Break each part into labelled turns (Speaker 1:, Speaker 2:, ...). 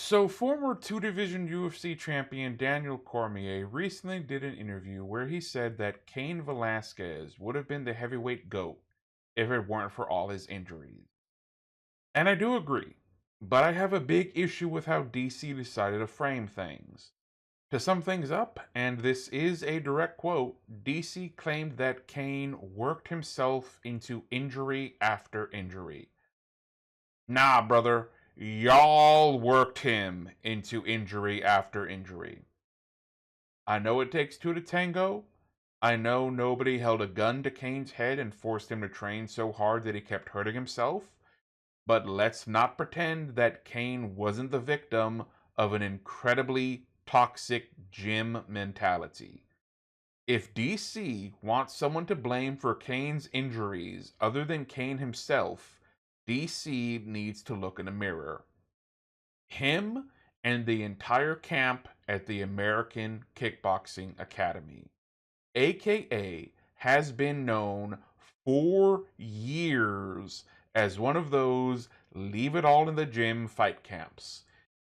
Speaker 1: So, former two-division UFC champion Daniel Cormier recently did an interview where he said that Cain Velasquez would have been the heavyweight GOAT if it weren't for all his injuries. And I do agree, but I have a big issue with how DC decided to frame things. To sum things up, and this is a direct quote, DC claimed that Cain worked himself into injury after injury. Nah, brother, y'all worked him into injury after injury. I know it takes two to tango. I know nobody held a gun to Cain's head and forced him to train so hard that he kept hurting himself. But let's not pretend that Cain wasn't the victim of an incredibly toxic gym mentality. If DC wants someone to blame for Cain's injuries other than Cain himself, DC needs to look in a mirror. Him and the entire camp at the American Kickboxing Academy, aka, has been known for years as one of those leave it all in the gym fight camps.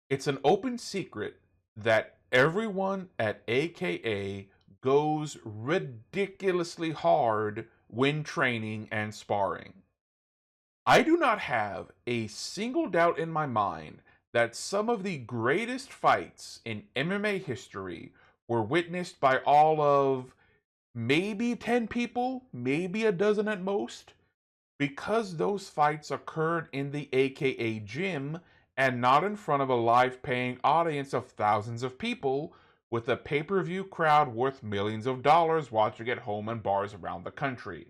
Speaker 1: It's an open secret that everyone at AKA goes ridiculously hard when training and sparring. I do not have a single doubt in my mind that some of the greatest fights in MMA history were witnessed by all of maybe 10 people, maybe a dozen at most, because those fights occurred in the AKA gym and not in front of a live paying audience of thousands of people with a pay-per-view crowd worth millions of dollars watching at home in bars around the country.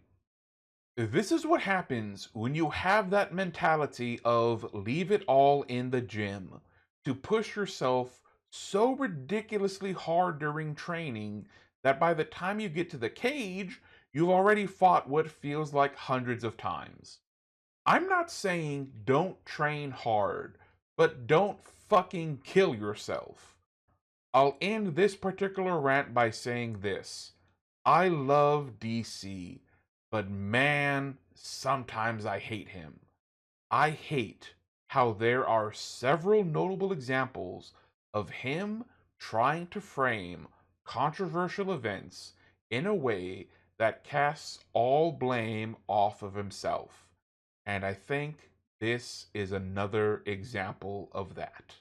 Speaker 1: This is what happens when you have that mentality of leave it all in the gym, to push yourself so ridiculously hard during training that by the time you get to the cage, you've already fought what feels like hundreds of times. I'm not saying don't train hard, but don't fucking kill yourself. I'll end this particular rant by saying this. I love DC, but man, sometimes I hate him. I hate how there are several notable examples of him trying to frame controversial events in a way that casts all blame off of himself. And I think this is another example of that.